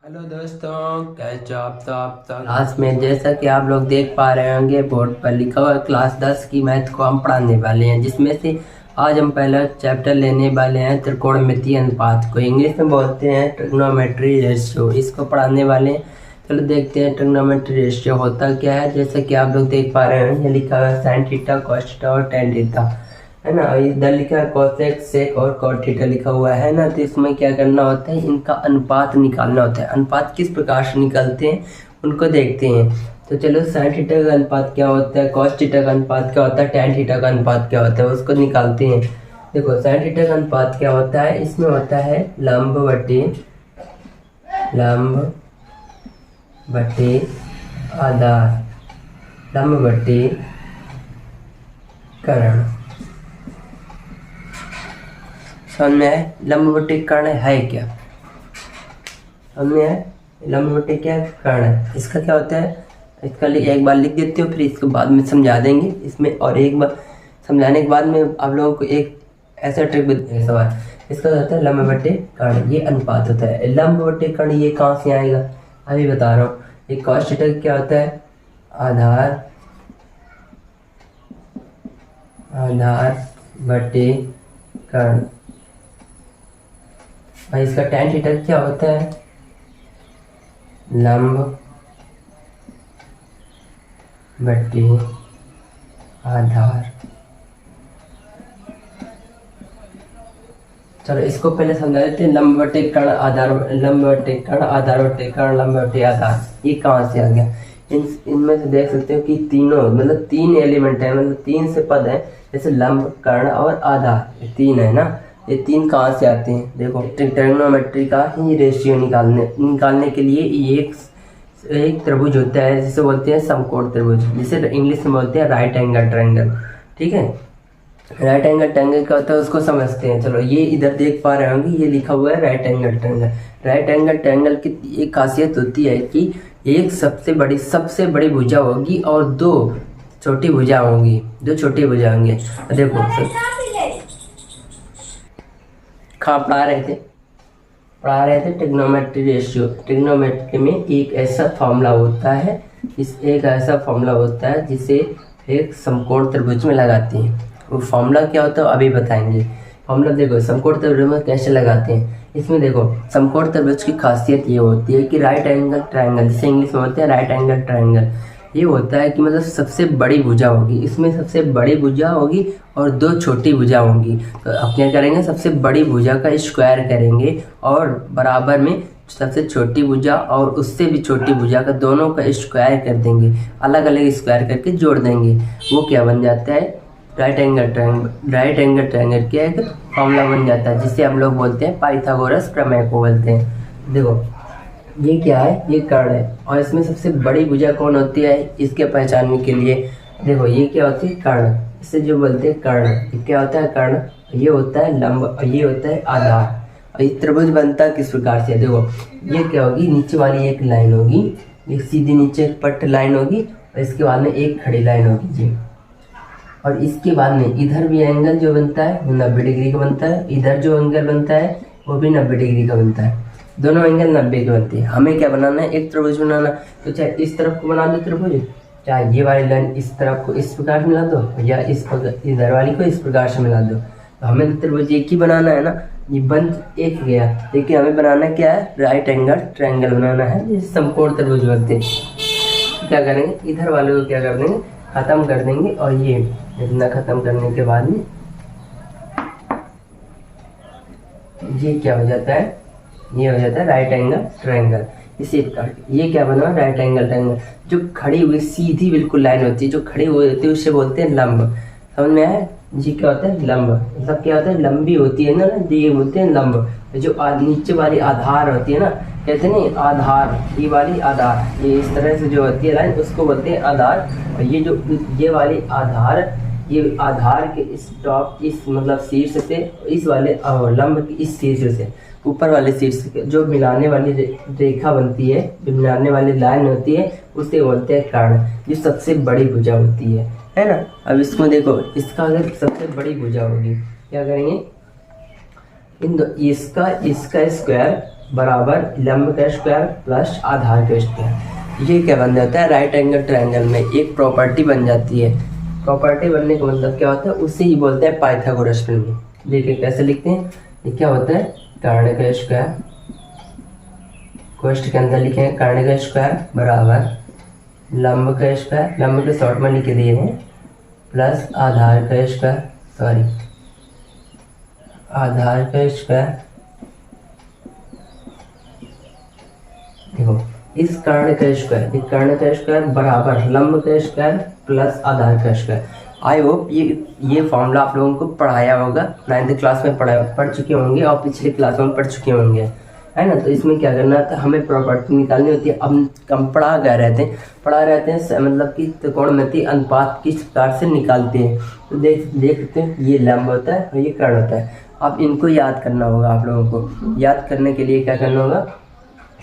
Hello दोस्तों, कैसे आप सब क्लास में। जैसा कि आप लोग देख पा रहे होंगे बोर्ड पर लिखा हुआ क्लास 10 की मैथ को हम पढ़ाने वाले हैं, जिसमें से आज हम पहला चैप्टर लेने वाले हैं त्रिकोणमितीय अनुपात को। इंग्लिश में बोलते हैं ट्रिग्नोमेट्री रेशियो। इसको पढ़ाने वाले हैं। चलो देखते हैं ट्रिग्नोमेट्री रेशियो होता क्या है। जैसा कि आप लोग देख पा रहे हैं, ये लिखा हुआ है साइन थीटा, कॉस थीटा और टेन थीटा, है ना। इधर लिखा है कोसेक, सेक और कॉट थीटा लिखा हुआ है ना। तो इसमें क्या करना होता है, इनका अनुपात निकालना होता है। अनुपात किस प्रकार से निकलते हैं उनको देखते हैं। तो चलो साइन थीटा का अनुपात क्या होता है, कॉस थीटा का अनुपात क्या होता है, टेन थीटा का अनुपात क्या होता है, उसको निकालते हैं। देखो साइन थीटा का अनुपात क्या होता है, इसमें होता है लंब बटे आधार, लंब बटे कर्ण। समझ में है लंब बटे कर्ण है क्या? समझ में है लंब बटे क्या कर्ण है। इसका क्या होता है, इसका एक बार लिख देते हो, फिर इसको बाद में समझा देंगे इसमें। और एक बार समझाने के बाद में आप लोगों को एक ऐसा ट्रिक बताएंगे सवाल। इसका होता है लंब बटे कर्ण, ये अनुपात होता है। लंब बटे कर्ण ये कहाँ से आएगा, अभी बता रहा हूँ। ये कॉस थीटा क्या होता है, आधार बटे कर्ण। भाई इसका टेन थीटा क्या होता है, लंब बटे आधार। चलो इसको पहले समझा देते हैं। लंब बटे कर्ण आधार, लंब बटे कर्ण, आधार बटे कर्ण, लंब बटे आधार, ये कहाँ से आ गया। इनमें से देख सकते हो कि तीनों मतलब तीन एलिमेंट है, मतलब तीन से पद है। जैसे लंब, कर्ण और आधार, ये तीन है ना। ये तीन कहाँ से आते हैं, देखो ट्रिग्नोमेट्री का ही रेशियो निकालने के लिए एक त्रिभुज होता है जिसे बोलते हैं समकोण त्रिभुज, जिसे इंग्लिश में बोलते हैं राइट एंगल ट्रायंगल। ठीक है, राइट एंगल ट्रायंगल क्या होता है उसको समझते हैं। चलो ये इधर देख पा रहे होंगे, ये लिखा हुआ है right angle triangle. Right angle triangle की एक खासियत होती है कि एक सबसे बड़ी भुजा होगी और दो छोटी भुजा होंगी, देखो पढ़ा रहे थे ट्रिग्नोमेट्री रेशियो। ट्रिग्नोमेट्री में एक ऐसा फॉर्मूला होता है, जिसे एक समकोण त्रिभुज में लगाते हैं। वो फॉर्मूला क्या होता है अभी बताएंगे। फॉर्मूला देखो समकोण त्रिभुज में कैसे लगाते हैं। इसमें देखो समकोण त्रिभुज की खासियत ये होती है कि राइट एंगल ट्रायंगल, जिसे इंग्लिश में बोलते हैं राइट एंगल ट्रायंगल, ये होता है कि मतलब सबसे बड़ी भुजा होगी, इसमें सबसे बड़ी भुजा होगी और दो छोटी भुजा होंगी। तो अब क्या करेंगे, सबसे बड़ी भुजा का स्क्वायर करेंगे और बराबर में सबसे छोटी भुजा और उससे भी छोटी भुजा का दोनों का स्क्वायर कर देंगे, अलग अलग स्क्वायर करके जोड़ देंगे। वो क्या बन जाता है, राइट एंगल ट्रायंगल क्या एक फॉर्मूला बन जाता है, जिसे हम लोग बोलते हैं पाइथागोरस प्रमेय को बोलते हैं। देखो ये क्या है, ये कर्ण है और इसमें सबसे बड़ी भुजा कौन होती है, इसके पहचानने के लिए देखो ये क्या होती है कर्ण, इसे जो बोलते हैं कर्ण। ये क्या होता है कर्ण, ये होता है लंब और ये होता है आधार। और ये त्रिभुज बनता है किस प्रकार से, देखो ये क्या होगी, नीचे वाली एक लाइन होगी, एक सीधी नीचे एक पट्ट लाइन होगी और इसके बाद में एक खड़ी लाइन होगी जी। और इसके बाद में इधर भी एंगल जो बनता है वो 90 डिग्री का बनता है, इधर जो एंगल बनता है वो भी 90 डिग्री का बनता है। दोनों एंगल 90 के बनते हैं। हमें क्या बनाना है, एक त्रिभुज बनाना। तो चाहे इस तरफ को बना दो त्रिभुज, चाहे ये वाली लाइन इस तरफ को इस प्रकार मिला दो, या इधर वाली को इस प्रकार से मिला दो। तो हमें त्रिभुज एक ही बनाना है ना, ये बन एक गया। लेकिन हमें बनाना क्या है, राइट एंगल ट्रायंगल बनाना है, जिसे समकोण त्रिभुज बोलते हैं। क्या करेंगे, इधर वाले को क्या कर देंगे, खत्म कर देंगे। और ये इतना खत्म करने के बाद में ये क्या हो जाता है, ये हो जाता है राइट एंगल ट्रायंगल। इसी प्रकार ये क्या बना, राइट एंगल ट्रायंगल। जो खड़ी हुई सीधी बिल्कुल लाइन होती है, जो खड़ी हुई होती है उसे बोलते हैं लंब। समझ में आया जी, क्या होता है लंब, मतलब क्या होता है लंबी होती है ना, ये बोलते हैं लंब। जो नीचे वाली आधार होती है ना, कहते हैं नहीं आधार, ये वाली आधार, ये इस तरह से जो होती है लाइन उसको बोलते हैं आधार। और ये जो ये वाली आधार, ये आधार के इस टॉप इस मतलब शीर्ष से इस वाले लंब के इस शीर्ष से ऊपर वाले शीर्ष जो मिलाने वाली रेखा बनती है, जो मिलाने वाली लाइन होती है उसे बोलते हैं कर्ण, जो सबसे बड़ी भुजा होती है ना। अब इसमें देखो, इसका अगर सबसे बड़ी भुजा होगी क्या करेंगे, इसका स्क्वायर बराबर लंब का स्क्वायर प्लस आधार का स्क्वायर। ये क्या बन जाता है, राइट एंगल ट्रायंगल में एक प्रॉपर्टी बन जाती है। प्रॉपर्टी बनने का मतलब क्या होता है, उसे ही बोलते हैं पाइथागोरस प्रमेय। देखिए कैसे लिखते हैं, ये क्या होता है, कर्ण का स्क्वायर, क्वेश्चन के अंदर लिखे हैं कर्ण का स्क्वायर बराबर लंब का स्क्वायर, लंब के शॉर्ट में लिख दिए हैं, प्लस आधार का स्क्वायर, सॉरी आधार का स्क्वायर। देखो इस कर्ण का स्क्वायर, इस कर्ण का स्क्वायर बराबर लंब का स्क्वायर प्लस आधार का स्क्वायर। आई होप ये फॉर्मूला आप लोगों को पढ़ाया होगा, 9th क्लास में पढ़ चुके होंगे और पिछले क्लास में पढ़ चुके होंगे, है ना। तो इसमें क्या करना था, हमें प्रॉपर्टी निकालनी होती है। अब हम पढ़ा रहते हैं मतलब कि त्रिकोणमितीय अनुपात किस प्रकार से निकालते हैं। तो देखते हैं, ये लंब होता है और ये कर्ण होता है। अब इनको याद करना होगा आप लोगों को। याद करने के लिए क्या करना होगा,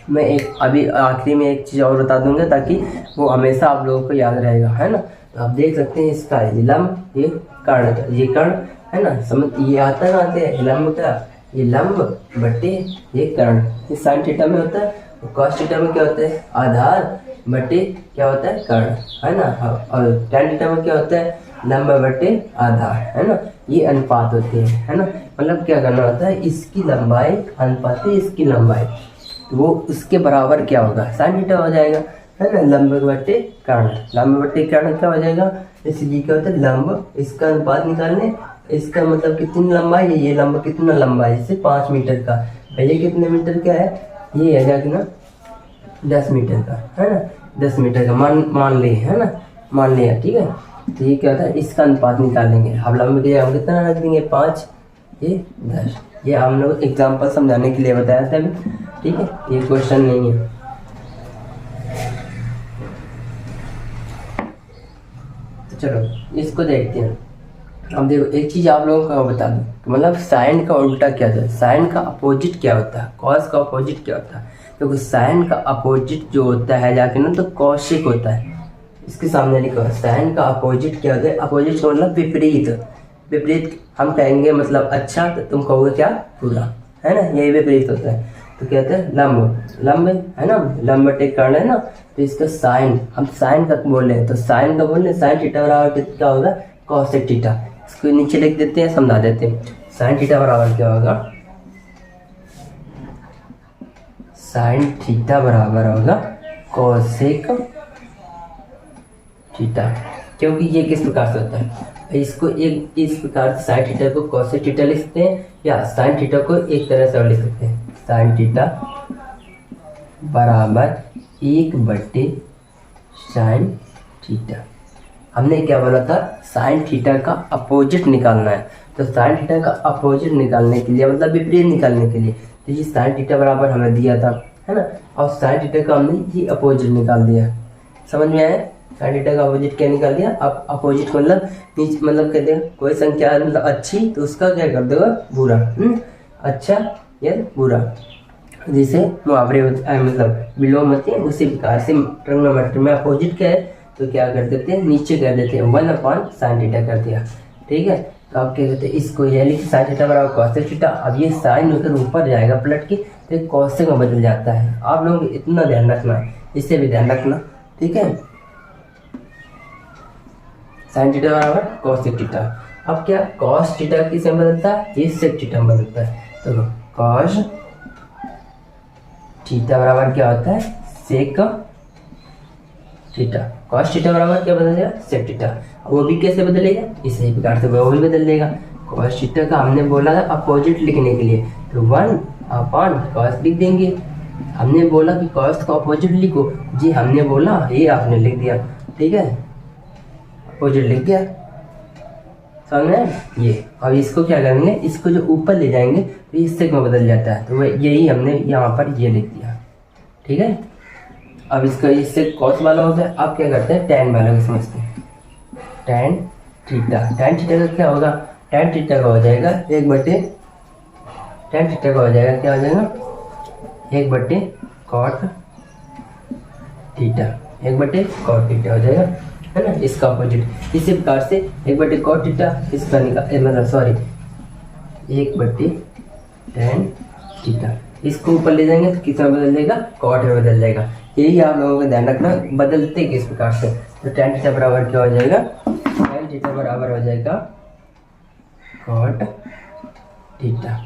मैं एक अभी आखिरी में एक चीज़ और बता दूंगा ताकि वो हमेशा आप लोगों को याद रहेगा, है ना। तो आप देख सकते हैं इसका ये लंब, ये कर्ण, ये कर्ण, है ना। समझ ये आता ना, आते हैं लंब का, ये लंब बटे ये कर्ण, ये साइन थीटा में होता है। और कॉस थीटा में क्या होता है, आधार बटे क्या होता है, कर्ण, है ना। और टैन थीटा में क्या होता है, लंब बटे आधार, है ना। ये अनुपात होते हैं, है ना। मतलब क्या करना होता है, इसकी लंबाई अनुपात इसकी लंबाई, तो वो उसके बराबर क्या होगा, साइन थीटा हो जाएगा, है ना। लंब बटे कर्ण, लंब बटे कर्ण क्या हो जाएगा, इसलिए क्या होता है लंब, इसका अनुपात निकालने, इसका मतलब कितनी लंबाई है, ये लंब कितना लंबा है, जैसे 5 मीटर का, ये कितने मीटर का है, ये है क्या ना 10 मीटर का, है ना। 10 मीटर का मान लिए, है ना, मान लिया, ठीक है। तो ये क्या होता है, इसका अनुपात निकालेंगे। अब लंब के हम कितना रख देंगे, 5, ये 10। ये हम लोग एग्जाम्पल समझाने के लिए बताया था अभी, ठीक है, ये क्वेश्चन नहीं है। तो चलो इसको देखते हैं। अब देखो एक चीज़ आप लोगों को बता दूं, मतलब साइन का उल्टा क्या होता है, साइन का अपोजिट क्या होता है, कॉस का अपोजिट क्या होता है। क्योंकि साइन का अपोजिट जो होता है जाके ना, तो कॉशिक होता है। इसके सामने लिखो साइन का अपोजिट क्या होता है, अपोजिट का मतलब विपरीत। विपरीत हम कहेंगे मतलब अच्छा, तो तुम कहोगे क्या, बुरा, है ना, यही विपरीत होता है। तो क्या होता है, लंब, लंब है ना, लंब बटे कर्ण, है ना। तो इसका साइन, हम साइन का बोल रहे हैं, तो साइन का बोल रहे हैं, साइन थीटा बराबर कितना होगा, कॉसेक थीटा। इसको नीचे लिख देते हैं, समझा देते हैं। साइन थीटा बराबर क्या होगा, साइन थीटा बराबर होगा कॉसेक थीटा। क्योंकि ये किस प्रकार से होता है, इसको एक इस प्रकार से साइन थीटा को कॉसेक थीटा लिख सकते हैं, या साइन थीटा को एक तरह से और लिख सकते हैं, साइन थीटा बराबर 1 साइन थीटा। हमने क्या बोला था, साइन थीटा का अपोजिट निकालना है। तो साइन थीटा का अपोजिट निकालने के लिए मतलब विपरीत निकालने के लिए, तो ये साइन थीटा बराबर हमें दिया था, है ना। और साइन थीटा का हमने ये अपोजिट निकाल दिया, समझ में आया। साइन थीटा का अपोजिट क्या निकाल दिया, अब अपोजिट मतलब नीचे, मतलब कहते हैं कोई संख्या मतलब अच्छी, तो उसका क्या कर देगा, बुरा, अच्छा या बुरा। जैसे मुहावरे मतलब विलोम होते हैं, उसी प्रकार से ट्रिग्नोमेट्री में अपोजिट क्या है, तो क्या कर देते हैं, नीचे कर देते हैं 1/sin थीटा कर दिया, ठीक है। तो आप क्या कहते हैं, इसको ये लिखिए साइन थीटा बराबर कॉसेक थीटा। अब ये साइन होकर ऊपर जाएगा पलट के, तो ये कॉसेक में बदल जाता है। आप लोग इतना ध्यान रखना, इससे भी ध्यान रखना, ठीक है। साइन थीटा बराबर कॉसेक थीटा। अब क्या कॉस थीटा किस में बदलता है, ये सेक थीटा में बदलता है। तो कॉस थीटा बराबर क्या होता है, सेक थीटा। कॉस थीटा बराबर क्या बदल जाएगा, सेक थीटा। वो भी कैसे बदलेगा, इसी प्रकार से वो भी बदल देगा। कॉस थीटा का हमने बोला था अपोजिट लिखने के लिए, तो 1/cos लिख देंगे। हमने बोला कि कॉस का अपोजिट लिखो, जी हमने बोला, ये आपने लिख दिया, ठीक है, अपोजिट लिख गया, समझ में ये। अब इसको क्या करेंगे, इसको जो ऊपर ले जाएंगे तो ये सेक में बदल जाता है, तो यही हमने यहाँ पर ये लिख दिया, ठीक है। अब इसका इससे कॉस वाला हो गया। अब क्या करते हैं, टैन वाला समझते हैं, टैन थीटा। टैन थीटा का क्या होगा, टैन थीटा का हो जाएगा 1/, टैन थीटा का हो जाएगा क्या हो जाएगा, 1/cot थीटा, 1/cot थीटा हो जाएगा, है ना। इसका अपोजिट इसी प्रकार से 1/cot थीटा, इसका मतलब सॉरी 1/tan थीटा, इसको ऊपर ले जाएंगे तो किस में बदल जाएगा, कॉट में बदल जाएगा। यही आप लोगों को ध्यान रखना, बदलते किस प्रकार से। तो tan थीटा बराबर क्या हो जाएगा, tan थीटा बराबर हो जाएगा कॉट थीटा।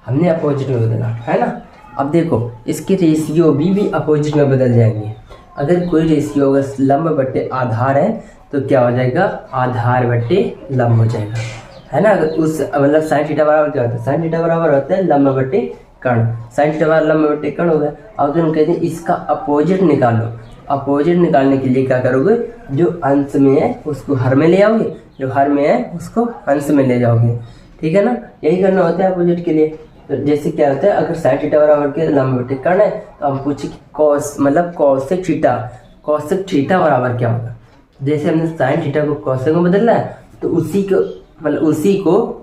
हमने अपोजिट में बदला है ना। अब देखो इसके रेशियो भी अपोजिट में बदल जाएंगे। अगर कोई रेशियो अगर लंब बट्टे आधार है तो क्या हो जाएगा, आधार बट्टे लंब हो जाएगा, है ना। अगर उस मतलब साइन थीटा बराबर क्या होता है, साइन थीटा बराबर होता है लंब बट्टे कर्ण। साइन थीटा बराबर लंब बट्टे कर्ण हो गया। अब हम कहते हैं इसका अपोजिट निकालो। अपोजिट निकालने के लिए क्या करोगे, जो अंश में है उसको हर में ले आओगे, जो हर में है उसको अंश में ले जाओगे, ठीक है ना। यही करना होता है अपोजिट के लिए। तो जैसे क्या होता है, अगर साइन थीटा बराबर के लंब बट्टे कर्ण है तो हम पूछे कि कॉस मतलब कॉसेक थीटा, कॉसेक थीटा बराबर क्या होगा। जैसे हमने साइन थीटा को कॉसेक में बदलना है तो उसी को मतलब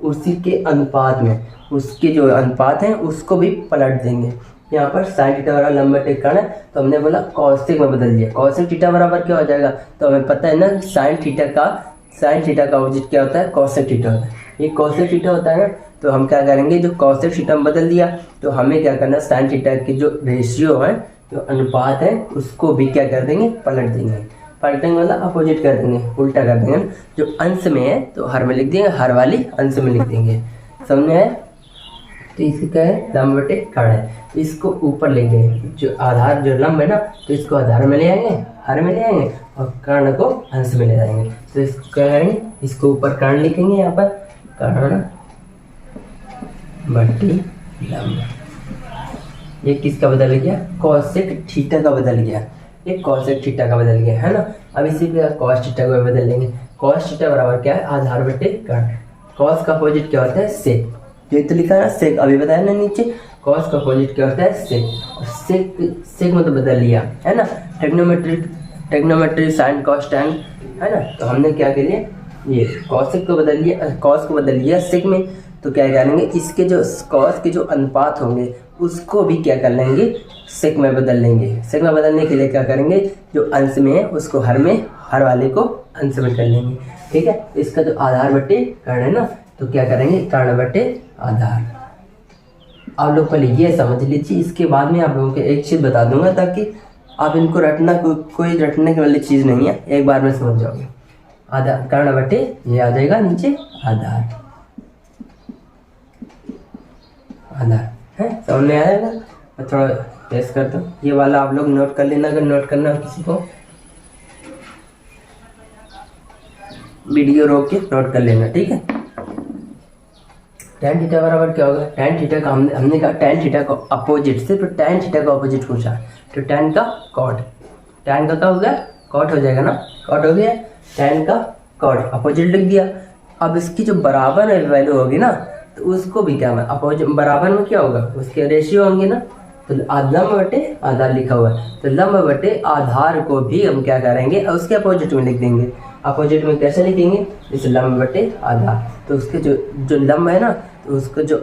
उसी के अनुपात में, उसके जो अनुपात है उसको भी पलट देंगे। यहाँ पर साइन थीटा बराबर लंब बट्टे कर्ण है तो हमने बोला कॉसेक में बदल दिया। कॉसेक थीटा बराबर क्या हो जाएगा, तो हमें पता है ना साइन थीटा का अपोजिट क्या होता है, कॉसेक थीटा होता है। ये कॉसेक थीटा होता है ना, तो हम क्या करेंगे, जो कॉसेक थीटा में बदल दिया तो हमें क्या करना है, साइन थीटा की जो रेशियो है, जो अनुपात है, उसको भी क्या कर देंगे, पलट देंगे। पलटेंगे मतलब अपोजिट कर देंगे, उल्टा कर देंगे। जो अंश में है तो हर में लिख देंगे, हर वाली अंश में लिख देंगे, समझ में आया। तो इसका है लंब बटे कर्ण है, इसको ऊपर लेंगे। जो आधार जो लंब है ना तो इसको आधार में ले आएंगे, हर में ले आएंगे, और कर्ण को अंश में ले जाएंगे। तो इसको क्या करेंगे, इसको ऊपर कर्ण लिखेंगे, यहाँ पर कर्ण बट्टी लंब। ये किसका बदल गया, कॉसेक थीटा का बदल गया, ये कॉसेक थीटा का बदल गया, है ना। अब इसी पे कॉस थीटा को बदल लेंगे। कॉस थीटा बराबर क्या है, आधार बटे कर्ण। कॉस का अपोजिट क्या होता है, सेक। ये तो लिखा है ना सेक, अभी बताया ना नीचे। कॉस का अपोजिट क्या होता है, सेक। सेक में तो बदल लिया, है ना। ट्रिग्नोमेट्री साइन कॉस टैन, है ना। तो हमने क्या कर लिया, ये कॉसेक को बदल लिया, कॉस को बदल लिया सेक में। तो क्या करेंगे, इसके जो कॉस के जो अनुपात होंगे उसको भी क्या कर लेंगे, सेक में बदल लेंगे। सेक में बदलने के लिए क्या करेंगे, जो अंश में है उसको हर में, हर वाले को अंश में कर लेंगे, ठीक है। इसका जो आधार बटे कर्ण है ना, तो क्या करेंगे, कर्ण बटे आधार। आप लोग पहले ये समझ लीजिए, इसके बाद में आप लोगों को एक चीज़ बता दूंगा ताकि आप इनको रटना, कोई रटने की वाली चीज़ नहीं है, एक बार में समझ जाओगे। आधार कर्ण बटे ये आ जाएगा नीचे आधार, आधार है, समझ में आएगा। मैं थोड़ा टेस्ट करता हूँ, ये वाला आप लोग नोट कर लेना, अगर नोट करना किसी को, वीडियो रोक के नोट कर लेना, ठीक है। tan थीटा बराबर क्या होगा, tan थीटा का हमने कहा tan थीटा का अपोजिट, सिर्फ tan थीटा का अपोजिट पूछा, तो tan का कॉट, tan का क्या हो गया, कॉट हो जाएगा ना, कॉट हो गया। tan का कॉट अपोजिट लिख दिया। अब इसकी जो बराबर वैल्यू होगी ना, तो उसको भी क्या, अपोजिट बराबर में क्या होगा, उसके रेशियो होंगे ना। तो लंब बटे आधार लिखा हुआ है, तो लंब बटे आधार को भी हम क्या करेंगे, उसके अपोजिट में लिख देंगे। अपोजिट में कैसे लिखेंगे, इस लंब बटे आधार। तो उसके जो लंब है ना, तो उसको जो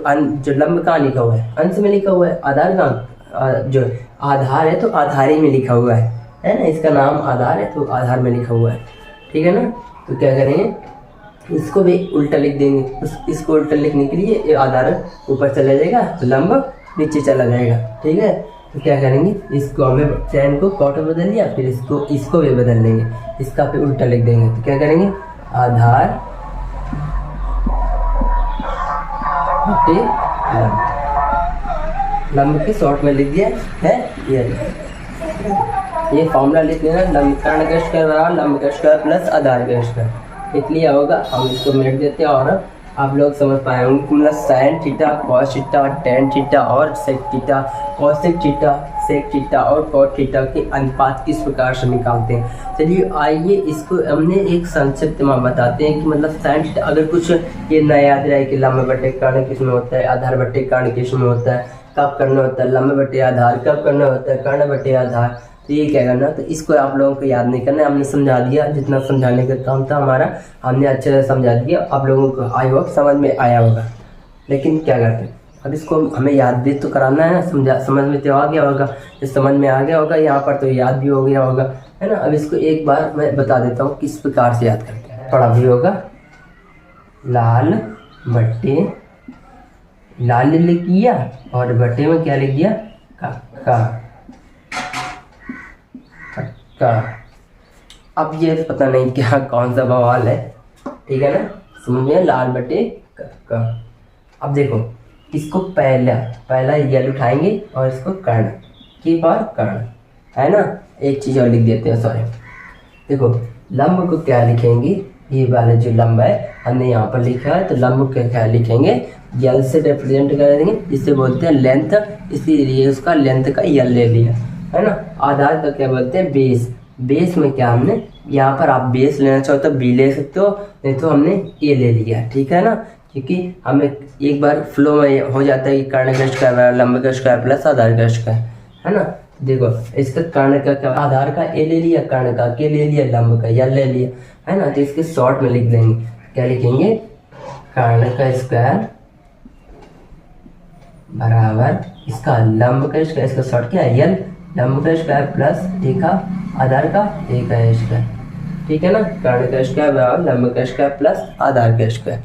लंब कहाँ लिखा हुआ है, अंश में लिखा हुआ है। आधार कहाँ, जो आधार है तो आधारी में लिखा हुआ है ना। इसका नाम आधार है तो आधार में लिखा हुआ है, ठीक है ना। तो क्या करेंगे, इसको भी उल्टा लिख देंगे। इसको उल्टा लिखने के लिए ये आधार ऊपर चला जाएगा, तो लंब नीचे चला जाएगा, ठीक है। तो क्या करेंगे, इसको हमें tan को कॉट में बदल लिया, फिर इसको भी बदल लेंगे, इसका फिर उल्टा लिख देंगे। तो क्या करेंगे, आधार बटे लंब, लंब के शॉर्ट में लिख दिया है। ये फॉर्मूला लिख लेना, लंब कर्ण का स्क्वायर बराबर लंब का स्क्वायर प्लस आधार का स्क्वायर, इसलिए होगा। हम इसको मिट देते हैं और आप लोग समझ पाए होंगे, मतलब sine theta, cos theta, tan theta और sec theta, cosec theta, sec theta और कॉट थीटा के अनुपात किस प्रकार से निकालते हैं। चलिए आइए इसको हमने एक संक्षिप्त में बताते हैं कि मतलब साइन थीटा, अगर कुछ ये ना याद रहे कि लंब बटे कर्ण किस में होता है, आधार बटे कर्ण किस में होता है, कब करना होता है लंब बटे आधार, कब करना होता है कर्ण बटे आधार, तो ये क्या करना, तो इसको आप लोगों को याद नहीं करना है। हमने समझा दिया, जितना समझाने का काम था हमारा, हमने अच्छे से समझा दिया। आप लोगों को आई होप समझ में आया होगा। लेकिन क्या करते हैं, अब इसको हमें याद भी तो कराना है ना, समझ में तो आ गया होगा, जब समझ में आ गया होगा यहाँ पर तो याद भी हो गया होगा, है ना। अब इसको एक बार मैं बता देता हूँ किस प्रकार से याद करते हैं। पढ़ा भी होगा, लाल बट्टे, लाल लिख दिया और बट्टे में क्या लिख दिया, कक्का कक्का। अब ये पता नहीं क्या कौन सा बवाल है, ठीक है ना, समझ में, लाल बटे कक्का। अब देखो इसको पहला यल उठाएंगे और इसको कर्ण की बार कर्ण, है ना। एक चीज़ और लिख देते हैं, सॉरी, देखो लंब को क्या लिखेंगे, ये वाला जो लंब है हमने यहाँ पर लिखा है, तो लंब को क्या लिखेंगे, यल से रिप्रेजेंट कर देंगे, जिससे बोलते हैं लेंथ, इसीलिए उसका लेंथ का यल ले लिया, है ना। आधार का क्या बोलते हैं, बेस। बेस में क्या हमने यहाँ पर आप बेस लेना चाहो तो बी ले सकते हो, नहीं तो हमने ए ले लिया, ठीक है ना, क्योंकि हमें एक बार फ्लो में हो जाता है कि कर्ण का स्क्वायर लंब का स्क्वायर प्लस आधार का स्क्वायर, है ना। देखो इसका कर्ण का क्या, आधार का ए ले लिया, कर्ण का के ले लिया, लंब का यल ले लिया, है ना। तो इसके शॉर्ट में लिख देंगे, क्या लिखेंगे, कर्ण का स्क्वायर बराबर इसका लंब का स्क्वायर, इसका शॉर्ट क्या है यल, लंब का स्क्वायर प्लस ए का आधार का ए का स्क्वायर, ठीक है ना। कर्ण का स्क्वायर बराबर लंब का स्क्वायर प्लस आधार का स्क्वायर,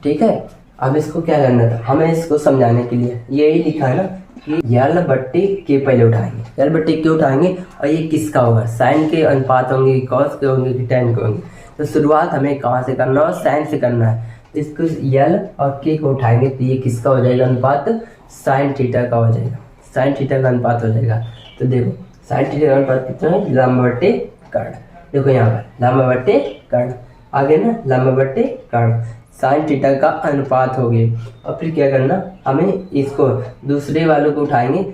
ठीक है। अब इसको क्या करना था हमें, इसको समझाने के लिए यही लिखा है ना कि यल बट्टे के पहले उठाएंगे, यल बट्टे के उठाएंगे, और ये किसका होगा, साइन के अनुपात होंगे, कॉस के होंगे कि टेन के होंगे। तो शुरुआत हमें कहाँ से करना है, साइन से करना है। तो इसको यल और के को उठाएंगे तो ये किसका हो जाएगा अनुपात, साइन थीटा का हो जाएगा, साइन थीटा का अनुपात हो जाएगा। तो देखो साइन थीटा का अनुपात कितना है, लंब बट्टे कर्ण। देखो यहाँ पर लंब बट्टे कर्ण, आगे ना लंब बट्टे कर्ण, साइन थीटा का अनुपात हो गए। और फिर क्या करना, हमें इसको दूसरे वालों को उठाएंगे,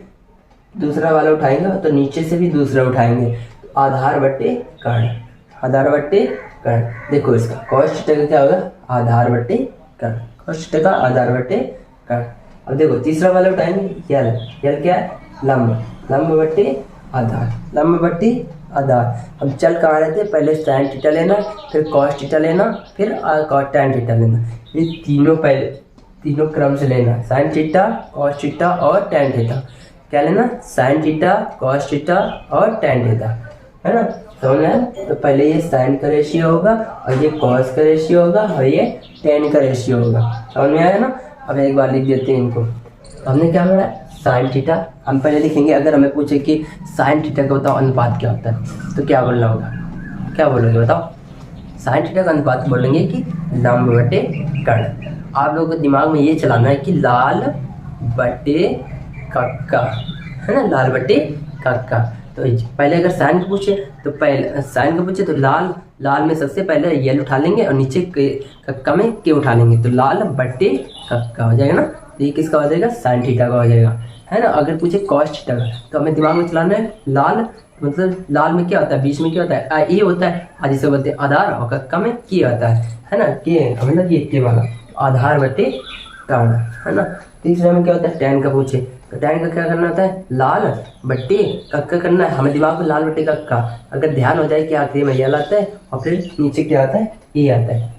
दूसरा वाला उठाएंगे तो नीचे से भी दूसरा उठाएंगे, आधार बट्टे कर्ण, आधार बट्टे कर्ण। देखो इसका कॉस थीटा का क्या होगा, आधार बट्टे कर्ण, कॉस थीटा का आधार बट्टे कर्ण। अब देखो तीसरा वाला उठाएंगे यल, यल क्या है, लंब, लंब बट्टे आधार, लंब बट्टे आधार। हम चल कहाँ रहे थे, पहले साइन थीटा लेना, फिर कॉस थीटा लेना, फिर टैन थीटा लेना, ये तीनों पहले तीनों क्रम से लेना, साइन थीटा कॉस थीटा और टैन थीटा। क्या लेना, साइन थीटा कॉस थीटा और टैन थीटा, है ना। समझ में, तो पहले ये साइन का रेशियो होगा और ये कॉस का रेशियो होगा और ये टैन का रेशियो होगा, समझ में आया ना। अब एक बार लिख देते हैं इनको, हमने क्या पढ़ा, साइन थीटा। हम पहले लिखेंगे, अगर हमें पूछे कि साइन थीटा का बताओ अनुपात क्या होता है तो क्या बोलना होगा, क्या बोलोगे बताओ, साइन थीटा का अनुपात बोलेंगे कि लंब बटे कर्ण। आप लोगों को दिमाग में ये चलाना है कि लाल बटे कक्का, है ना, लाल बटे कक्का। तो पहले अगर साइन को पूछे तो पहले साइन को पूछे तो लाल में सबसे पहले यल उठा लेंगे और नीचे कक्का में के उठा लेंगे, तो लाल बटे कक्का हो जाएगा ना। तो ये किसका हो जाएगा, साइन थीटा का हो जाएगा, है ना। अगर पूछे कॉस थीटा का तो हमें दिमाग में चलाना है लाल, मतलब लाल में क्या होता है, बीच में क्या होता है, ए होता है, आदि से बोलते हैं आधार, और कक्का में के आता है ना, के मतलब ये के वाला, आधार बटे कर्ण, है ना। तीसरे में क्या होता है, टैन का पूछे तो टैन का क्या करना होता है, लाल बट्टे कक्का करना है, हमें दिमाग में लाल बट्टे कक्का। अगर ध्यान हो जाए कि आखिरी में यल आता है और फिर नीचे क्या आता है, ए आता है,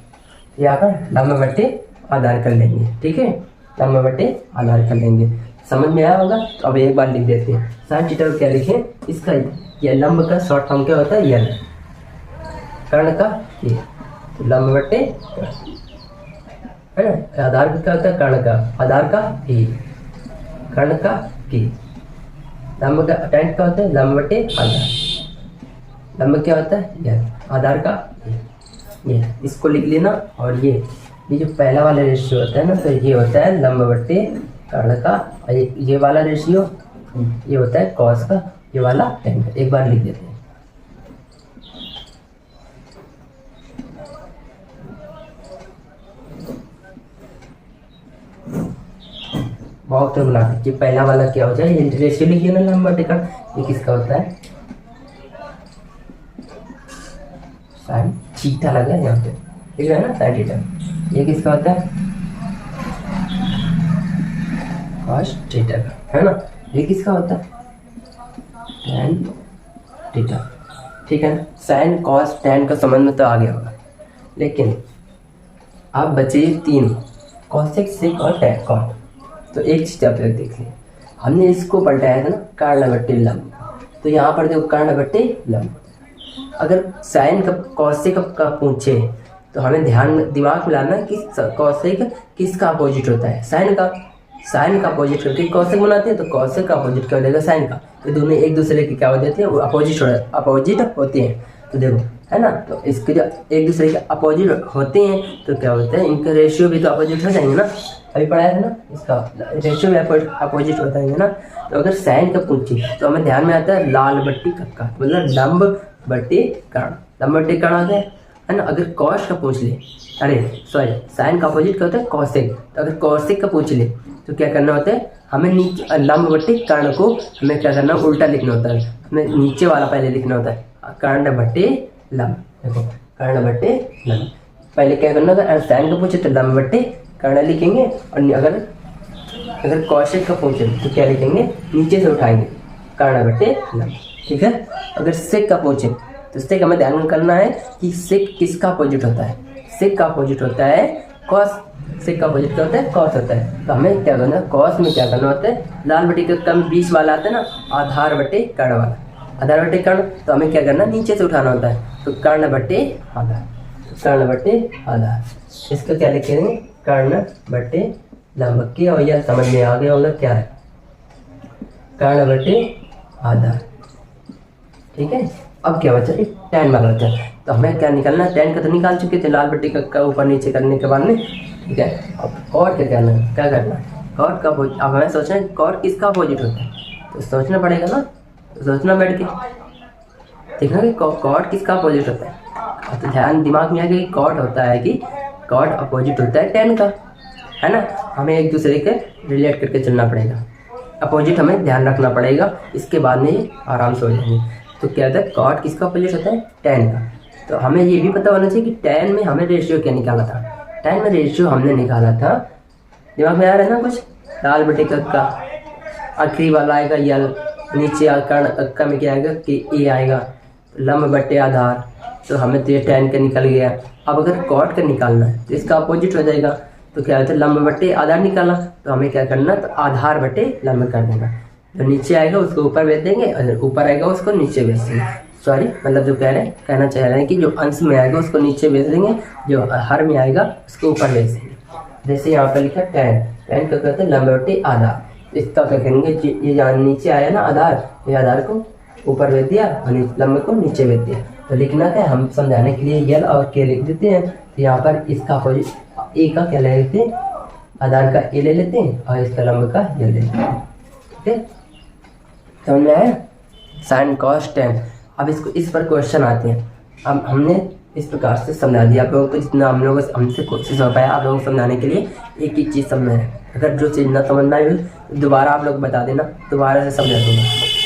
यहाँ पर लंब बट्टे आधार कर लेंगे, ठीक है, लंब बट्टे आधार कर लेंगे। समझ में आया होगा। तो अब एक बार लिख देते हैं, साइन थीटा को क्या लिखें, इसका ये लंब का शॉर्ट फॉर्म क्या होता है, यल, कर्ण का ये, तो लंब बट्टे है ना, आधार का क्या होता है, कर्ण का, आधार का ए, कर्ण का के, लंब का टैन का होता है लंब बटे आधार, लंब क्या होता है यल, आधार का ये, इसको लिख लेना। और ये जो पहला वाला रेशियो होता है ना, तो ये होता है लंब बट्टे कर्ण का, और ये वाला रेशियो ये होता है कॉस का, ये वाला टैन का। एक बार लिख देते हैं, बॉक्स बना के पहला वाला क्या हो जाए, ये रेशियो लिखिए ना, लंब बटे कर्ण, ये किसका होता है, साइन थीटा लगा यहाँ पे, ठीक है ना, साइन थीटा। ये किसका होता है, कॉस थीटा का, है ना। ये किसका होता है, टैन थीटा, ठीक है ना। साइन कॉस टैन का संबंध में तो आ गया होगा, लेकिन अब बचे तीन, कॉसेक सेक और टैन कॉट। तो एक चीज आप लोग देख लें, हमने इसको पलटाया था ना, कर्ण बट्टे लंब, तो यहाँ पर देखो कर्ण बट्टे लंब। अगर साइन का कॉसेक का पूछे तो हमें दिमाग में लाना कि कॉसेक किसका अपोजिट होता है, साइन का। साइन का अपोजिट करके कॉसेक बनाते हैं, तो कॉसेक का अपोजिट क्या हो जाएगा साइन का, तो दोनों एक दूसरे के क्या हो जाते हैं, वो अपोजिट होते हैं। तो देखो है ना, तो इसके जो एक दूसरे के अपोजिट होते हैं तो क्या होता है, इनका रेशियो भी तो अपोजिट हो जाएंगे ना, अभी पढ़ाया था ना, इसका रेशियो भी अपोजिट हो जाएंगे ना। तो अगर साइन का पूछे तो हमें ध्यान में आता है लाल बट्टी कक्का, मतलब लंब बट्टी कर्ण, लंब बट्टी कर्ण आता है ना। अगर कॉस का पूछ ले, अरे सॉरी साइन का अपोजिट क्या होता है कॉसेक, तो अगर कॉसेक का पूछ ले तो क्या करना होता है, हमें नीचे लंब बट्टी कर्ण को हमें क्या करना, उल्टा लिखना होता है, हमें नीचे वाला पहले लिखना होता है, कर्ण बट्टे लंब। देखो कर्ण बट्टे लंब पहले क्या करना होता है, साइन का पूछे तो लंब बट्टे कर्ण लिखेंगे, और अगर कॉसेक का पूछे तो क्या लिखेंगे, नीचे से उठाएंगे कर्ण बट्टे लंब। ठीक है, अगर सेक का पूछे तो सेक हमें ध्यान करना है कि सेक किसका अपोजिट होता है, सेक का अपोजिट होता है कॉस, सेक का अपोजिट क्या होता है कॉस होता है। तो हमें क्या करना है, कॉस में क्या करना होता है, लाल बट्टी का कम बीच वाला आता है ना, आधार बट्टे कर्ण वाला, आधार बट्टे कर्ण, तो हमें क्या करना, नीचे से उठाना होता है, तो कर्ण बट्टे आधार, कर्ण बट्टे आधार, इसका क्या लिखेंगे, कर्ण बट्टे लंब की, और यह समझ में आ गया होगा क्या है, कर्ण बट्टे आधार। ठीक है, अब क्या बचा, एक tan वाला बचा, तो हमें क्या निकालना है, tan का तो निकाल चुके थे लाल बट्टी का ऊपर नीचे करने के बाद में। ठीक है, अब कॉट का करना है, क्या करना है, कॉट का अब हमें सोचना है कॉट किसका अपोजिट होता है, तो सोचना पड़ेगा ना, तो सोचना बैठ के, देखना कि कॉट किसका अपोजिट होता है, तो ध्यान दिमाग में आएगा कि कॉट होता है कि कॉट अपोजिट होता है tan का, है ना। हमें एक दूसरे के रिलेट करके चलना पड़ेगा, अपोजिट हमें ध्यान रखना पड़ेगा, इसके बाद में ये आराम से हो जाएंगे। तो क्या होता है, कॉट किसका अपोजिट होता है, tan का। तो हमें ये भी पता होना चाहिए कि tan में हमें रेशियो क्या निकाला था, tan में रेशियो हमने निकाला था, दिमाग में आ रहा है ना कुछ, लाल बटे कक्का, आखिरी वाला आएगा यल, नीचे कर्ण कक्का में क्या आएगा कि ए आएगा, लंब बटे आधार, तो हमें तो ये tan का निकल गया। अब अगर कॉट का निकालना है तो इसका अपोजिट हो जाएगा, तो क्या होता है, लंब बटे आधार निकाला, तो हमें क्या करना, तो आधार बटे लंब कर देना, जो नीचे आएगा उसको ऊपर भेज देंगे, और ऊपर आएगा उसको नीचे भेज देंगे, सॉरी मतलब जो कहना चाह रहे हैं कि जो अंश में आएगा उसको नीचे भेज देंगे, जो हर में आएगा उसको ऊपर भेज देंगे। जैसे यहाँ पर लिखा tan का कहते हैं लंब बटे आधार, इसका क्या करेंगे, ये जहाँ नीचे आया ना आधार, ये आधार को ऊपर भेज दिया और लंब को नीचे भेज दिया। तो लिखना है, हम समझाने के लिए यल और के लिख देते हैं, तो यहाँ पर इसका अपोजिट ए का क्या ले लेते हैं, आधार का ए ले लेते हैं, और इसका लंब का यल ले लेते हैं। ठीक है, समझ में आया, साइन कॉस tan। अब इसको इस पर क्वेश्चन आते हैं, अब हमने इस प्रकार से समझा दिया आप लोगों को, जितना हम लोगों हमसे कोशिश हो पाया आप लोगों को समझाने के लिए, एक ही चीज़ समझना है। अगर जो चीज़ ना समझना है दोबारा आप लोग बता देना, दोबारा से समझा दूंगा।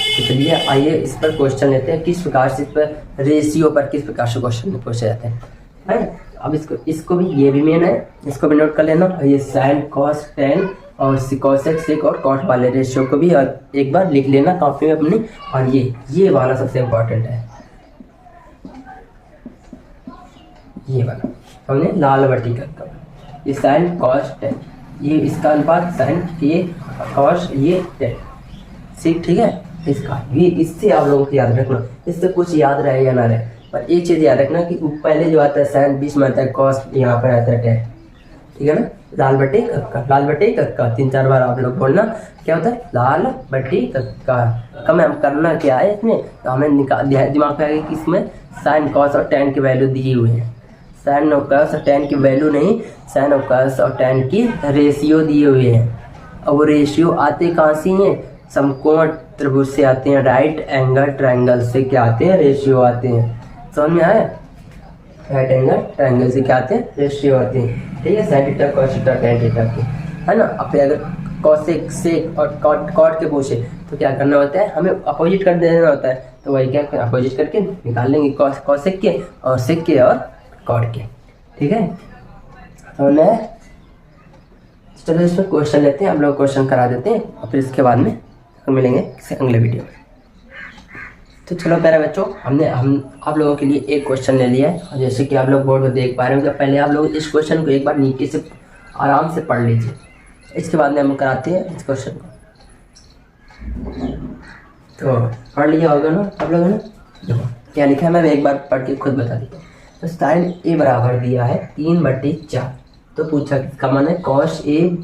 तो चलिए आइए इस पर क्वेश्चन लेते हैं, किस प्रकार से इस पर रेशियो पर किस प्रकार से क्वेश्चन पूछे जाते हैं, है। अब इसको भी, ये भी मेन है, इसको भी नोट कर लेना, और ये साइन कॉस tan और कॉसेक सेक और कॉट वाले रेशियो को भी और एक बार लिख लेना कॉपी में अपनी। और ये वाला सबसे इम्पोर्टेंट है, ये वाला हमने लाल बट्टी का, ये साइन कॉस tan, ये इसका अनुपात साइन, ये कॉस, ये tan, ठीक है। इसका ये, इससे आप लोगों को याद रखना, इससे कुछ याद रहे या ना रहे, पर एक चीज़ याद रखना कि पहले जो आता है साइन, बीच में आता है कॉस, यहाँ पर आता है tan, ठीक है ना। लाल बट्टी कक्का, लाल बट्टी कक्का 3-4 बार आप लोग बोलना, क्या होता है लाल बट्टी कक्का। कम हम करना क्या है इसमें, तो हमें दिमाग में आएगा कि इसमें साइन कॉस और tan की वैल्यू दी हुई है, साइन और कॉस और tan की वैल्यू नहीं, साइन और कॉस और tan की रेशियो दिए हुए हैं। और वो रेशियो आते कहाँ से हैं, समकोण त्रिभुज से आते हैं, राइट एंगल ट्रायंगल से क्या आते हैं, रेशियो आते हैं। समझ में आया, राइट एंगल ट्रायंगल से क्या आते हैं, रेशियो आते हैं। ठीक है, sign theta cos theta tan theta के, है ना। अब अगर कॉसेक सेक और कॉट के पूछे तो क्या करना होता है, हमें अपोजिट कर देना होता है, तो वही क्या अपोजिट करके निकाल लेंगे, कॉसेक के और सेक के और कॉट के। ठीक है, तो चलो इस पर क्वेश्चन लेते हैं, हम लोग क्वेश्चन करा देते हैं, और फिर इसके बाद में मिलेंगे किसी अगले वीडियो में। तो चलो प्यारे बच्चों, हम आप लोगों के लिए एक क्वेश्चन ले लिया है, और जैसे कि आप लोग बोर्ड में देख पा रहे हो, पहले आप लोग इस क्वेश्चन को एक बार नीचे से आराम से पढ़ लीजिए, इसके बाद में हम कराते हैं इस क्वेश्चन को। तो पढ़ लिया होगा ना आप लोगों ने, देखो क्या लिखा है, मैं एक बार पढ़ के खुद बता देता हूँ। तो साइन ए बराबर दिया है 3/4, तो पूछा किसका मान है, कॉस ए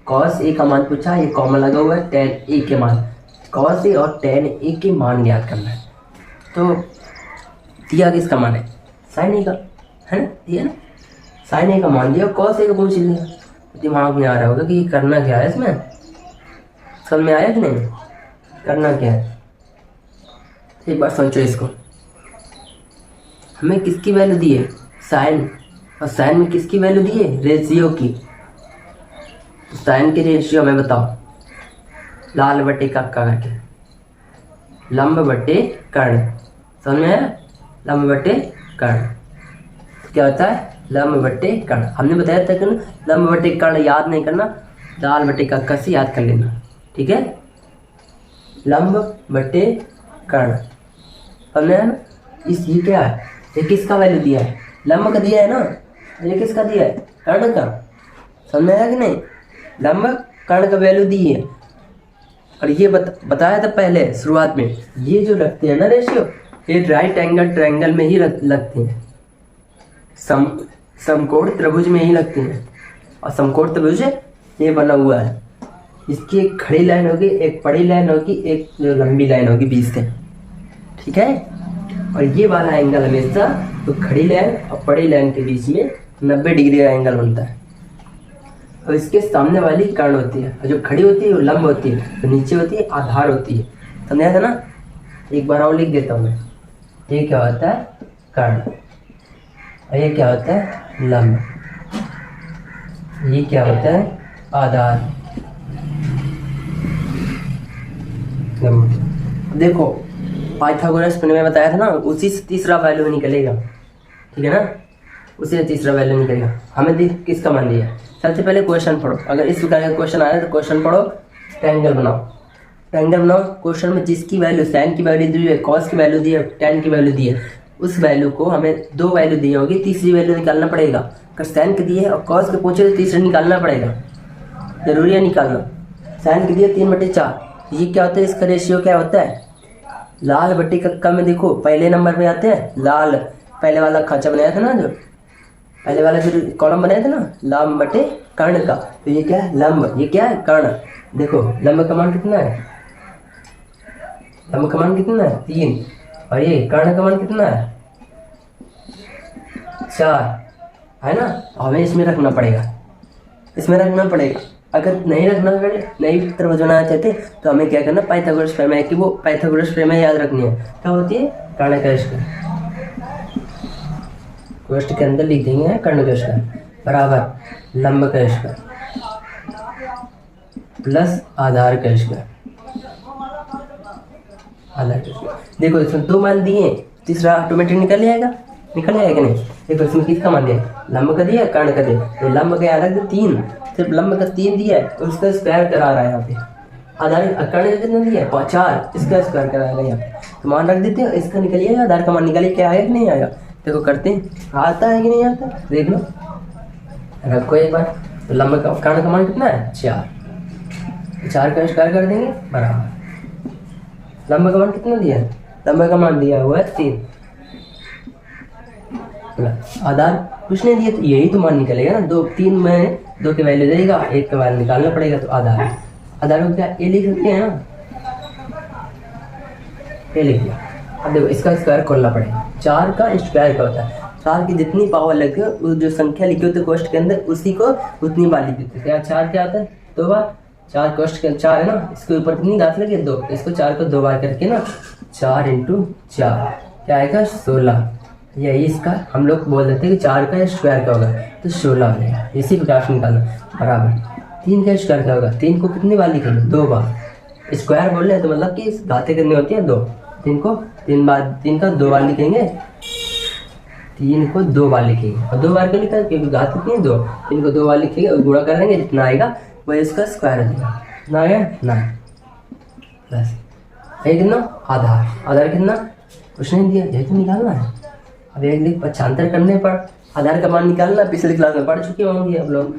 कॉस ए का मान पूछा, ये कॉमन लगा हुआ है, टेन ए के मान, कॉस ए और टेन ए के मान ज्ञात करना है। तो दिया किसका मान है, साइन ए का, है ना, दिया ना, साइन ए का मान दिया, कॉस ए का पूछ लिया। दिमाग में आ रहा होगा कि ये करना क्या है, इसमें समझ में आया कि नहीं, करना क्या है। एक बार सोचो इसको, हमें किसकी वैल्यू दी है, साइन, और साइन में किसकी वैल्यू दी है, रेशियो की। तो साइन के रेशियो हमें बताओ, लाल बटे कक्का करके, लंब बटे कर्ण, समझ में आया, लंब बटे कर्ण क्या होता है, लंब बटे कर्ण। हमने बताया था कि लंब बटे कर्ण याद नहीं करना, लाल बटे कक्का से याद कर लेना, ठीक है। लंब बटे कर्ण, समझ में आया ना। इस ये क्या है, ये किसका वैल्यू दिया है, लंब का दिया है ना, ये किसका दिया है, कर्ण का, समझ में आया कि नहीं, लंब कर्ण का वैल्यू दी है। और ये बताया था पहले शुरुआत में, ये जो रखते हैं ना रेशियो, ये राइट एंगल ट्रायंगल में ही लगते हैं, समकोण त्रिभुज में ही लगते हैं। और समकोण त्रिभुज ये बना हुआ है, इसकी एक खड़ी लाइन होगी, एक पड़ी लाइन होगी, एक लंबी लाइन होगी बीच से, ठीक है। और ये वाला एंगल हमेशा तो खड़ी लाइन और पड़ी लाइन के बीच में 90 डिग्री का एंगल बनता है। और इसके सामने वाली कर्ण होती है, और जो खड़ी होती है वो लंब होती है, तो नीचे होती है आधार होती है, समझा था ना। एक बार और लिख देता हूँ मैं, ये क्या होता है, कर्ण, और ये क्या होता है, लंब, ये क्या होता है, आधार। देखो पाइथागोरस प्रमेय में बताया था ना, उसी से तीसरा वैल्यू निकलेगा, ठीक है ना, उसी से तीसरा वैल्यू निकलेगा। हमें देख किसका मान लिया, सबसे पहले क्वेश्चन पढ़ो, अगर इस प्रकार का क्वेश्चन आया तो क्वेश्चन पढ़ो, ट्रायंगल बनाओ, ट्रायंगल बनाओ। क्वेश्चन में जिसकी वैल्यू साइन की वैल्यू दी है, कॉस की वैल्यू दी है, टेन की वैल्यू दी है, उस वैल्यू को हमें दो वैल्यू दी होगी, तीसरी वैल्यू निकालना पड़ेगा। अगर साइन की दी है और कॉस के पूछे तो तीसरा निकालना पड़ेगा, जरूरी है निकालना। साइन की दी है 3/4, ये क्या होता है, इसका रेशियो क्या होता है, लाल बटे कक्का में देखो पहले नंबर में आते हैं लाल, पहले वाला खांचा बनाया था ना, जो पहले वाला जो कॉलम बनाया था ना, लंब बटे कर्ण का, तो ये क्या है, लंब, ये क्या है, कर्ण। देखो लंब का मान कितना है, लंब का मान कितना है, 3, और ये कर्ण का मान कितना है, 4, है ना। हमें इसमें रखना पड़ेगा, इसमें रखना पड़ेगा। अगर नहीं रखना, नहीं त्रिभुज बनाना चाहते तो हमें क्या करना, पाइथागोरस प्रमेय की वो पाइथागोरस प्रमेय याद रखनी है। क्या होती है, कर्ण का स्क्वायर, क्वेश्चन के अंदर लिख देंगे कर्ण का स्क्वायर बराबर लंब का स्क्वायर प्लस आधार का स्क्वायर, आधार का स्क्वायर। देखो इसमें दो मान दिए, तीसरा ऑटोमेटिक निकल जाएगा, निकल जाएगा नहीं। देखो इसमें किसका मान दिया, लंब का दिया, कर्ण का दिया, तो लंब का अलग 3, सिर्फ लंब का 3 दिया है तो उसका स्क्वायर करा रहा है यहाँ पे। आधार कर्ण का कितना दिया है, 4, इसका स्क्वायर करा रहा है यहाँ पे, तो मान रख देते हैं, इसका निकलिएगा, आधार का मान निकालिए, क्या आएगा कि नहीं आएगा। देखो करते हैं, आता है कि नहीं आता, देख लो, रखो एक बार। तो लंब का कर्ण का मान कितना है, 4, 4 का स्क्वायर कर देंगे बराबर लंब का मान कितना दिया है, लंब का मान दिया हुआ है 3, आधार कुछ नहीं दिया तो यही तो मान निकलेगा ना, 2 3 में 2 की वैल्यू देगा, 1 का वैल्यू निकालना पड़ेगा, तो आधार, आधार को क्या ए लिख सकते हैं ना, ए लिख दिया। अब देखो इसका स्क्वायर खोलना पड़ेगा, 4 का स्क्वायर क्या होता है, 4 की जितनी पावर लगे वो जो संख्या लिखी होती है क्वेश्चन के अंदर उसी को उतनी बार लिख देते हैं। क्या 4 क्या आता है, 2 बार, 4 क्वेश्चन के 4 है ना, इसके ऊपर कितनी घात लगी, 2, इसको 4 को 2 बार करके ना 4 × 4 क्या आएगा, 16। यही इसका हम लोग बोल देते हैं कि 4 का स्क्वायर क्या होगा, तो 16 हो जाएगा। इसी प्रकार से निकालना बराबर 3 का स्क्वायर क्या होगा, 3 को कितनी बार लिखेंगे, 2 बार। स्क्वायर बोल रहे हैं तो मतलब कि घातें कितनी होती है, 2, 3 को 3 बार, 3 का 2 बार लिखेंगे, 3 को 2 बार लिखेंगे, और 2 बार क्यों लिखा है, क्योंकि घात कितनी है 2, 3 को 2 बार लिखेंगे और गुणा कर देंगे, जितना आएगा वही इसका स्क्वायर हो जाएगा, कितना आएगा 9 प्लस कितना, आधार, आधार कितना कुछ नहीं दिया, यही तो निकालना है। अब एक लिख पक्षांतर करने पर आधार का मान निकालना, पिछले क्लास में पढ़ चुके होंगे आप लोग।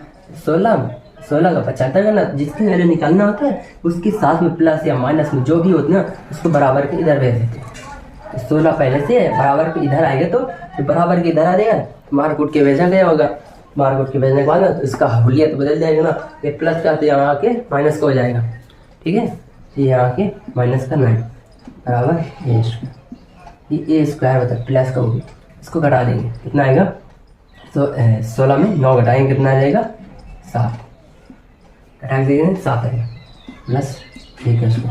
16 का पक्षांतर करना, जिसकी वैल्यू निकालना होता है उसके साथ में प्लस या माइनस में जो भी होते हैं उसको बराबर के इधर भेज देते हैं। 16 पहले से बराबर के इधर आएगा तो बराबर के इधर आ जाएगा, मार कूट के भेजा गया होगा, बारकोड के भेजने के बाद ना तो इसका हुलिया तो बदल जाएगा ना, ये प्लस का तो यहाँ आके माइनस का हो जाएगा। ठीक है, तो यहाँ आके माइनस का 9 बराबर ए स्क्वायर, ये ए स्क्वायर होता है प्लस का होगी, इसको घटा देंगे कितना आएगा, तो 16 में 9 घटाएंगे कितना आ जाएगा 7, घटा देंगे 7 आएगा प्लस ठीक है उसको।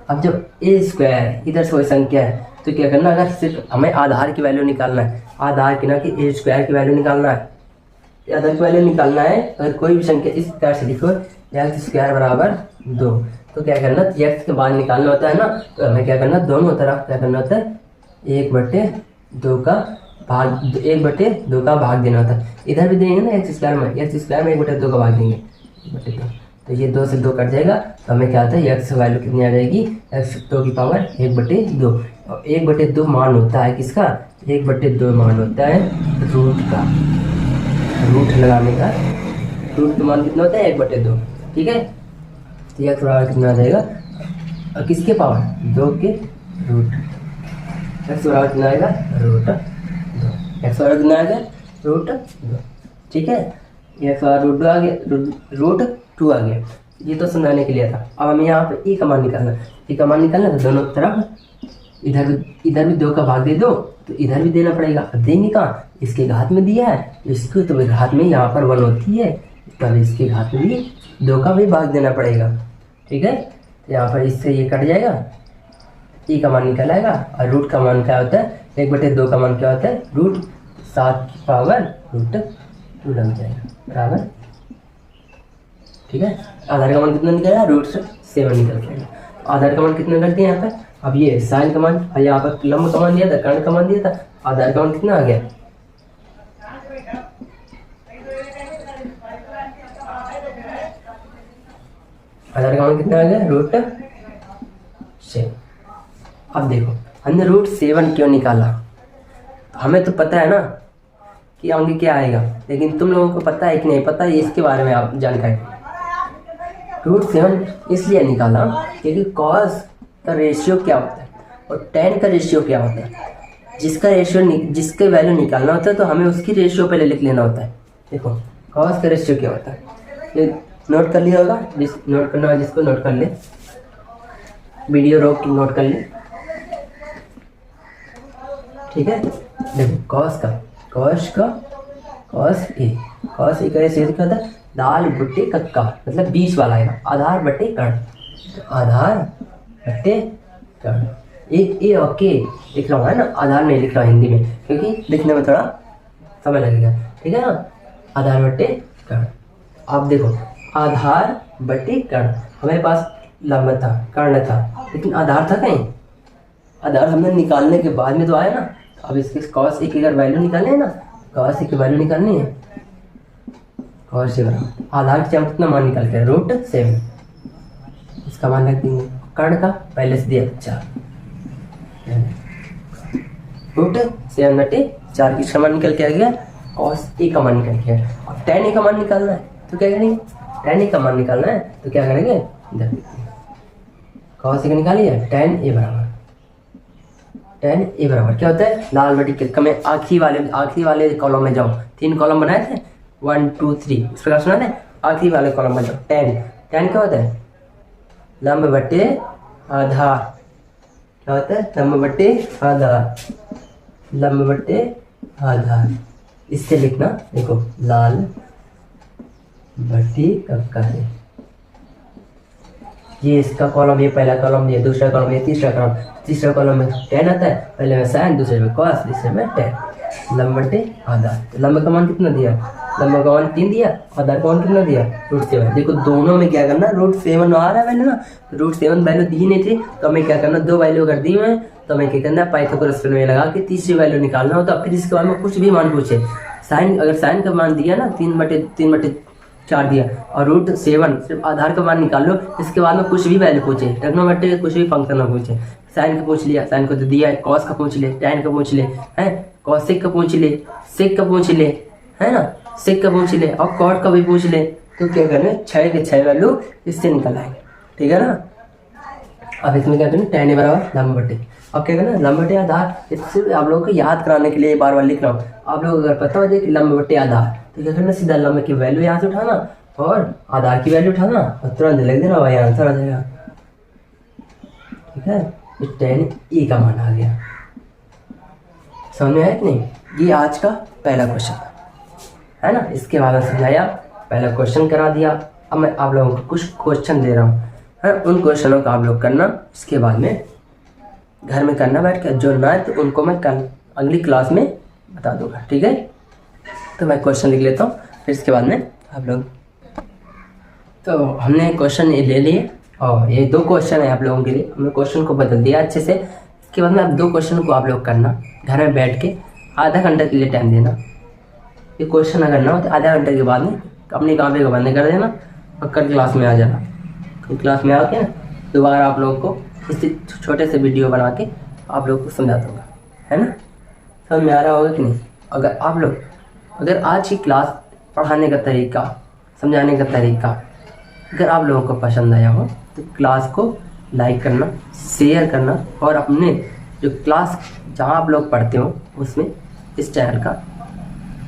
अब जब ए स्क्वायर इधर से कोई संख्या है तो क्या करना, अगर सिर्फ हमें आधार की वैल्यू निकालना है, आधार की ना कि ए स्क्वायर की वैल्यू निकालना है, आधार की वैल्यू निकालना है, अगर कोई भी संख्या इस प्रकार से लिखो एक्स स्क्वायर बराबर 2, तो क्या करना, एक्स के बाद निकालना होता है ना, तो हमें क्या करना, दोनों तरफ क्या करना होता है 1/2 का भाग, 1/2 का भाग देना होता है। इधर भी देंगे ना एक्स स्क्वायर में 1/2 का भाग देंगे 1/2, तो ये 2 से 2 कट जाएगा, तो हमें क्या आता है एक्स वैल्यू कितनी आ जाएगी, एक्स 2 की पावर 1/2, और 1/2 मान होता है किसका, 1/2 मान होता है रूट का, रूट लगाने का रूट का मान कितना होता है 1/2। ठीक है, तो एक्स बराबर कितना आ जाएगा, और किसके पावर 2 के रूट, एक्स बराबर कितना आएगा रूट 2, एक्स बराबर कितना आएगा रूट 2। ठीक है, एक्स बराबर रूट 2 आ गया, रूट 2 आ गया, ये तो समझाने के लिए था। अब हमें यहाँ पे ए का मान निकालना, ए का मान निकालना तो दोनों तरफ इधर भी 2 का भाग दे दो, तो इधर भी देना पड़ेगा। अब देंगे कहाँ, इसके घात में दिया है, इसको तो घात में यहाँ पर 1 होती है, तब इसके घात में भी 2 का भी भाग देना पड़ेगा। ठीक है, तो यहाँ पर इससे ये कट जाएगा, ए का मान निकल आएगा, और रूट का मान क्या होता है 1/2 का मान क्या होता है रूट 7 की पावर रूट 2 लग जाएगा बराबर। ठीक है, आधार का मान कितना निकलेगा रूट 7 निकल जाएगा। आधार का मान कितना करते हैं यहाँ पर, अब ये साइन का मान, और यहाँ पर लंब का मान दिया था, कर्ण का मान दिया था, आधार का मान कितना आ गया, आधार का मान कितना आ गया रूट 7। अब देखो हमने रूट 7 क्यों निकाला, हमें तो पता है ना कि आगे क्या आएगा, लेकिन तुम लोगों को पता है कि नहीं पता है, इसके बारे में आप जानकारी। रूट 7 इसलिए निकाला क्योंकि कॉस का रेशियो क्या होता है और टेन का रेशियो क्या होता है, जिसके वैल्यू निकालना होता है तो हमें उसकी रेशियो पहले लिख लेना होता है। देखो कॉस का रेशियो क्या होता है, ये नोट कर लिया होगा, नोट करना है जिसको नोट कर ले, वीडियो रोक के नोट कर ले। ठीक है, देखो कॉस ए का रेशियो लिखा था दाल बट्टे कक्का, मतलब 20 वाला आएगा, आधार बट्टे कर्ण, तो आधार बट्टे कर्ण, ए और के लिख रहा हूँ है ना, आधार नहीं लिख रहा हिंदी में क्योंकि लिखने में थोड़ा समय लगेगा। ठीक है ना, आधार बट्टे कर्ण। आप देखो आधार बट्टे कर्ण, हमारे पास लंब था, कर्ण था, लेकिन आधार था कहीं, आधार हमने निकालने के बाद में तो आया ना। अब इसके कॉस ए की अगर वैल्यू निकालनी है ना, कॉस ए की वैल्यू निकालनी है, कॉस ए बराबर आधार की कितना मान निकाल के रूट 7, इसका मान रख देंगे, कर्ण का पहले से दिया 4, रूट 7/4 किसका मान निकल के आ गया, कॉस ए का मान निकल के। अब tan ए का मान निकालना है तो क्या करेंगे, tan ए का मान निकालना है तो क्या करेंगे, इधर कॉस ए का निकालिए, tan ए बराबर क्या होता है, लाल बटी के में आखिरी वाले कॉलम में जाओ, 3 कॉलम बनाए थे 1 2 3 इस प्रकार सुना थे, आखिरी वाले कॉलम में जाओ, tan क्या होता है लंब बटे आधार, क्या होता है लंब बटे आधार, इससे लिखना देखो लाल बटी कक्का है, ये इसका कॉलम, ये पहला कॉलम, ये दूसरा कॉलम, ये तीसरा कॉलम में tan आता है, पहले में साइन, दूसरे में cos, तीसरे में tan, लंब बटे आधार। तो लंब का मान कितना दिया, लंब का मान 3 दिया, आधार का मान कितना दिया रूट 7। देखो दोनों में क्या करना, रूट 7 आ रहा है वैल्यू ना, रूट 7 वैल्यू दी नहीं थी तो हमें क्या करना, 2 वैल्यू कर दी है तो हमें क्या करना, पाइथागोरस प्रमेय लगा के तीसरी वैल्यू निकालना हो। तो फिर इसके बाद में कुछ भी मान पूछे, साइन अगर साइन का मान दिया ना 3/4 दिया, और रूट 7 सिर्फ आधार का मान निकाल लो, इसके बाद में कुछ भी वैल्यू पूछे, ट्रिग्नोमेट्री कुछ भी फंक्शन ना पूछे, साइन का पूछ लिया, साइन को तो दिया है, कॉस का पूछ ले, tan का पूछ ले, है कॉसेक का पूछ ले, सेक का पूछ ले, है ना सेक का पूछ ले, और कॉट का भी पूछ ले, तो क्या करना 6 के 6 वैल्यू इससे निकल आएंगे। ठीक है ना, अब इसमें क्या करें, tan ए बराबर लंब बटे, अब क्या करना, लंब बटे आधार, इससे आप लोगों को याद कराने के लिए बार बार लिख रहा हूँ। आप लोग अगर पता हो जाए कि लंब बटे आधार, तो क्या करना, सीधा लंब की वैल्यू यहाँ से उठाना और आधार की वैल्यू उठाना और तुरंत लिख देना, वही आंसर आ जाएगा। ठीक है, tan e का मान आ गया। समझ में आया कि नहीं? ये आज का पहला क्वेश्चन है ना। इसके बाद में समझाया, पहला क्वेश्चन करा दिया। अब मैं आप लोगों को कुछ क्वेश्चन दे रहा हूँ, है, उन क्वेश्चनों का आप लोग करना। इसके बाद में घर में करना बैठ कर, जो ना है तो उनको मैं कल अगली क्लास में बता दूंगा। ठीक है, तो मैं क्वेश्चन लिख लेता हूँ, फिर इसके बाद में आप लोग। तो हमने क्वेश्चन ले लिए और ये 2 क्वेश्चन है आप लोगों के लिए। हमने क्वेश्चन को बदल दिया अच्छे से। इसके बाद में आप 2 क्वेश्चन को आप लोग करना घर में बैठ के, आधा घंटा के लिए टाइम देना। ये क्वेश्चन अगर ना हो तो आधा घंटे के बाद में अपनी कॉपी को बंद कर देना और कल क्लास में आ जाना। कल क्लास में आके दोबारा आप लोगों को इस छोटे से वीडियो बना के आप लोग को समझा दूँगा, है ना। समझ में आ रहा होगा कि नहीं? अगर आज की क्लास पढ़ाने का तरीका, समझाने का तरीका अगर आप लोगों को पसंद आया हो तो क्लास को लाइक करना, शेयर करना और अपने जो क्लास जहाँ आप लोग पढ़ते हो उसमें इस चैनल का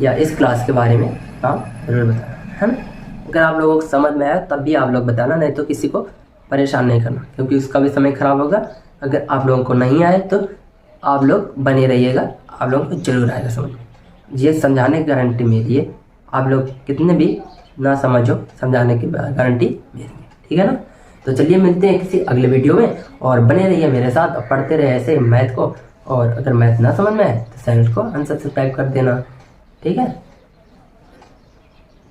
या इस क्लास के बारे में आप ज़रूर बताना, है ना। अगर आप लोगों को समझ में आया तब भी आप लोग बताना, नहीं तो किसी को परेशान नहीं करना, क्योंकि उसका भी समय ख़राब होगा। अगर आप लोगों को नहीं आए तो आप लोग बने रहिएगा, आप लोगों को जरूर आएगा समझ में। ये समझाने की गारंटी मेरी है, आप लोग कितने भी ना समझो, समझाने की गारंटी मेरी है। ठीक है ना। तो चलिए मिलते हैं किसी अगले वीडियो में, और बने रहिए मेरे साथ और पढ़ते रहे ऐसे मैथ को। और अगर मैथ ना समझ में आए तो चैनल को अनसब्सक्राइब कर देना। ठीक है,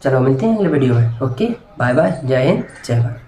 चलो मिलते हैं अगले वीडियो में। ओके, बाय बाय, जय हिंद, जय भारत।